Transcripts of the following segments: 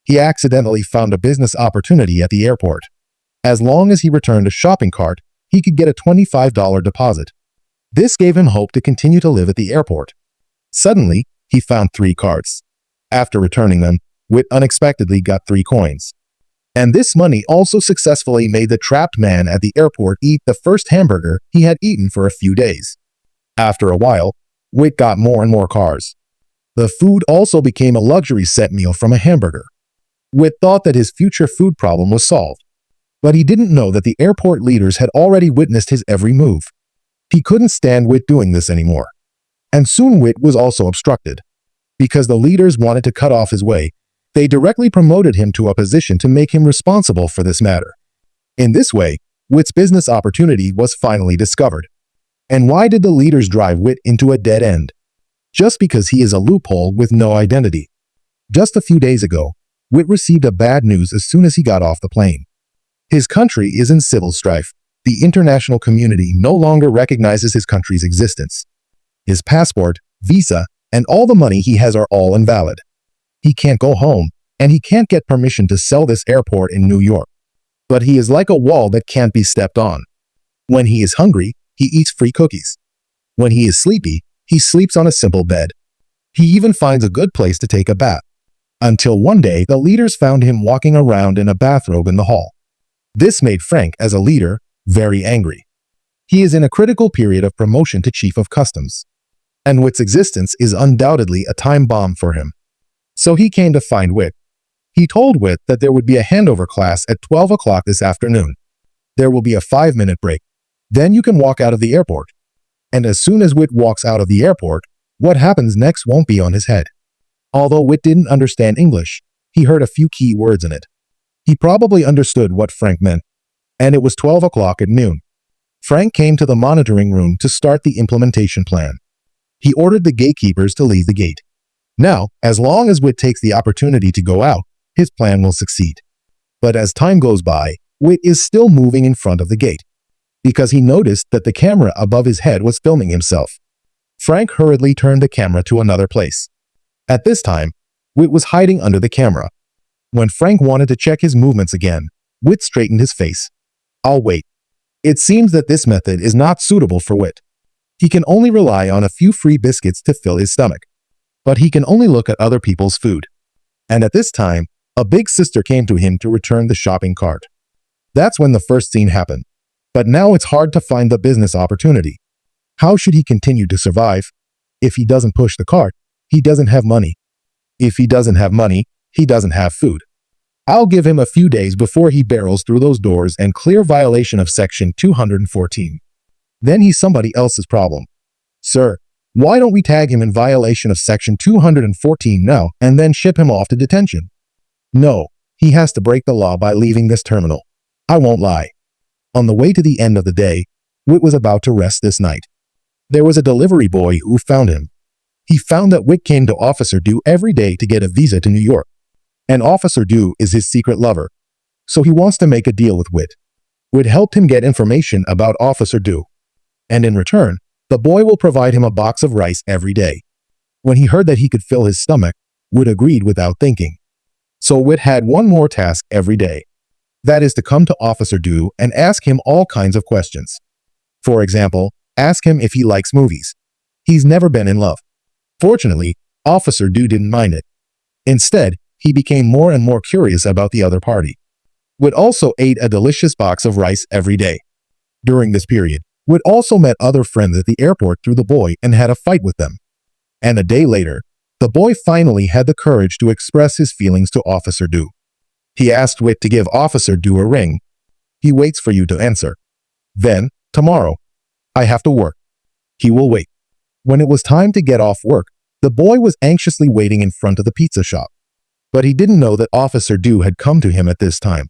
he accidentally found a business opportunity at the airport. As long as he returned a shopping cart, he could get a $25 deposit. This gave him hope to continue to live at the airport. Suddenly, he found 3 carts. After returning them, Whit unexpectedly got 3 coins. And this money also successfully made the trapped man at the airport eat the first hamburger he had eaten for a few days. After a while, Whit got more and more cars. The food also became a luxury set meal from a hamburger. Whit thought that his future food problem was solved. But he didn't know that the airport leaders had already witnessed his every move. He couldn't stand Whit doing this anymore. And soon Whit was also obstructed. Because the leaders wanted to cut off his way, they directly promoted him to a position to make him responsible for this matter. In this way, Whit's business opportunity was finally discovered. And why did the leaders drive Whit into a dead end? Just because he is a loophole with no identity. Just a few days ago, Whit received a bad news as soon as he got off the plane. His country is in civil strife. The international community no longer recognizes his country's existence. His passport, visa, and all the money he has are all invalid. He can't go home, and he can't get permission to sell this airport in New York. But he is like a wall that can't be stepped on. When he is hungry, he eats free cookies. When he is sleepy, he sleeps on a simple bed. He even finds a good place to take a bath. Until one day, the leaders found him walking around in a bathrobe in the hall. This made Frank, as a leader, very angry. He is in a critical period of promotion to Chief of Customs. And Whit's existence is undoubtedly a time bomb for him. So he came to find Whit. He told Whit that there would be a handover class at 12 o'clock this afternoon. There will be a 5-minute break. Then you can walk out of the airport. And as soon as Whit walks out of the airport, what happens next won't be on his head. Although Whit didn't understand English, he heard a few key words in it. He probably understood what Frank meant. And it was 12 o'clock at noon. Frank came to the monitoring room to start the implementation plan. He ordered the gatekeepers to leave the gate. Now, as long as Whit takes the opportunity to go out, his plan will succeed. But as time goes by, Whit is still moving in front of the gate, because he noticed that the camera above his head was filming himself. Frank hurriedly turned the camera to another place. At this time, Whit was hiding under the camera. When Frank wanted to check his movements again, Whit straightened his face. "I'll wait." It seems that this method is not suitable for Whit. He can only rely on a few free biscuits to fill his stomach. But he can only look at other people's food. And at this time, a big sister came to him to return the shopping cart. That's when the first scene happened. But now it's hard to find the business opportunity. How should he continue to survive? If he doesn't push the cart, he doesn't have money. If he doesn't have money, he doesn't have food. I'll give him a few days before he barrels through those doors and clear violation of Section 214. Then he's somebody else's problem. Sir, why don't we tag him in violation of Section 214 now and then ship him off to detention? No, he has to break the law by leaving this terminal. I won't lie. On the way to the end of the day, Whit was about to rest this night. There was a delivery boy who found him. He found that Whit came to Officer Dew every day to get a visa to New York. And Officer Dew is his secret lover. So he wants to make a deal with Whit. Whit helped him get information about Officer Dew. And in return, the boy will provide him a box of rice every day. When he heard that he could fill his stomach, Whit agreed without thinking. So Whit had one more task every day. That is to come to Officer Dew and ask him all kinds of questions. For example, ask him if he likes movies. He's never been in love. Fortunately, Officer Dew didn't mind it. Instead, he became more and more curious about the other party. Whit also ate a delicious box of rice every day. During this period, Whit also met other friends at the airport through the boy and had a fight with them. And a day later, the boy finally had the courage to express his feelings to Officer Dew. He asked Whit to give Officer Dew a ring. He waits for you to answer. Then, tomorrow, I have to work. He will wait. When it was time to get off work, the boy was anxiously waiting in front of the pizza shop. But he didn't know that Officer Dew had come to him at this time.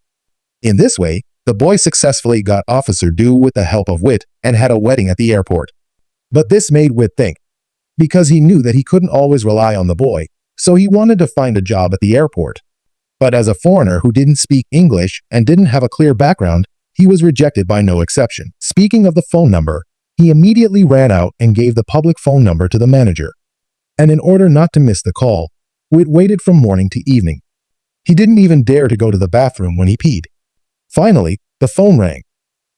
In this way, the boy successfully got Officer Dew with the help of Whit and had a wedding at the airport. But this made Whit think, because he knew that he couldn't always rely on the boy, so he wanted to find a job at the airport. But as a foreigner who didn't speak English and didn't have a clear background, he was rejected by no exception. Speaking of the phone number, he immediately ran out and gave the public phone number to the manager. And in order not to miss the call, Whit waited from morning to evening. He didn't even dare to go to the bathroom when he peed. Finally, the phone rang,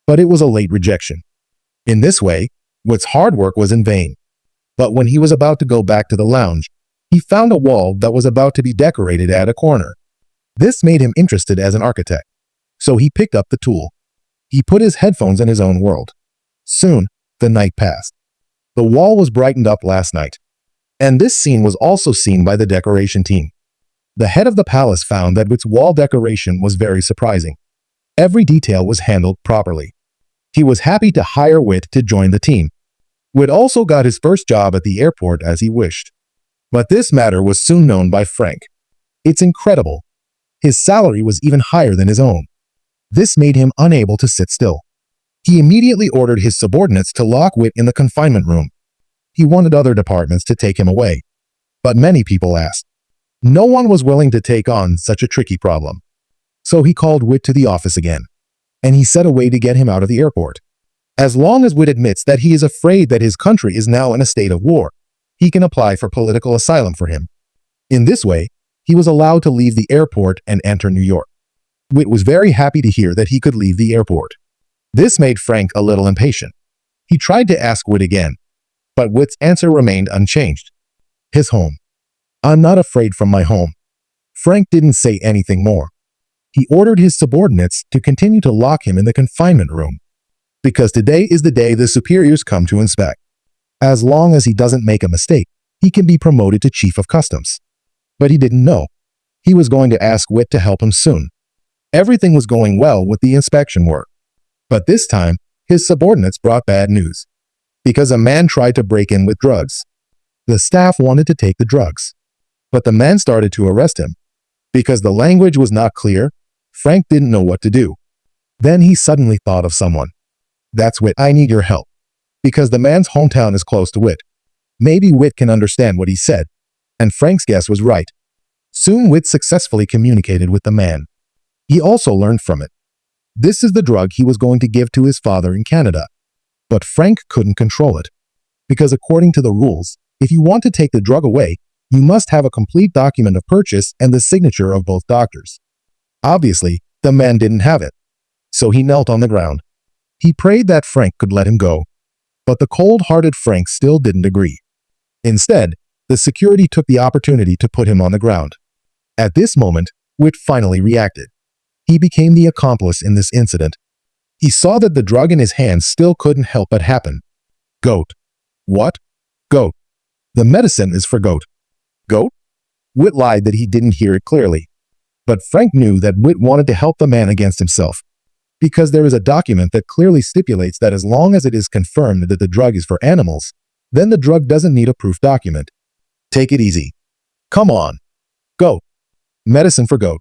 but it was a late rejection. In this way, Whit's hard work was in vain. But when he was about to go back to the lounge, he found a wall that was about to be decorated at a corner. This made him interested as an architect, so he picked up the tool. He put his headphones in his own world. Soon, the night passed. The wall was brightened up last night, and this scene was also seen by the decoration team. The head of the palace found that Whit's wall decoration was very surprising. Every detail was handled properly. He was happy to hire Whit to join the team. Whit also got his first job at the airport as he wished. But this matter was soon known by Frank. It's incredible. His salary was even higher than his own. This made him unable to sit still. He immediately ordered his subordinates to lock Whit in the confinement room. He wanted other departments to take him away. But many people asked. No one was willing to take on such a tricky problem. So he called Whit to the office again, and he set a way to get him out of the airport. As long as Whit admits that he is afraid that his country is now in a state of war, he can apply for political asylum for him. In this way, he was allowed to leave the airport and enter New York. Whit was very happy to hear that he could leave the airport. This made Frank a little impatient. He tried to ask Whit again, but Whit's answer remained unchanged. His home. I'm not afraid from my home. Frank didn't say anything more. He ordered his subordinates to continue to lock him in the confinement room, because today is the day the superiors come to inspect. As long as he doesn't make a mistake, he can be promoted to chief of customs. But he didn't know. He was going to ask Whit to help him soon. Everything was going well with the inspection work. But this time, his subordinates brought bad news, because a man tried to break in with drugs. The staff wanted to take the drugs, but the man started to arrest him. Because the language was not clear, Frank didn't know what to do. Then he suddenly thought of someone. That's Whit. I need your help. Because the man's hometown is close to Whit. Maybe Whit can understand what he said. And Frank's guess was right. Soon Whit successfully communicated with the man. He also learned from it. This is the drug he was going to give to his father in Canada. But Frank couldn't control it. Because according to the rules, if you want to take the drug away, you must have a complete document of purchase and the signature of both doctors. Obviously, the man didn't have it. So he knelt on the ground. He prayed that Frank could let him go. But the cold-hearted Frank still didn't agree. Instead, the security took the opportunity to put him on the ground. At this moment, Whit finally reacted. He became the accomplice in this incident. He saw that the drug in his hands still couldn't help but happen. Goat. What? Goat. The medicine is for goat. Goat? Whit lied that he didn't hear it clearly. But Frank knew that Whit wanted to help the man against himself, because there is a document that clearly stipulates that as long as it is confirmed that the drug is for animals, then the drug doesn't need a proof document. Take it easy. Come on. Goat. Medicine for goat.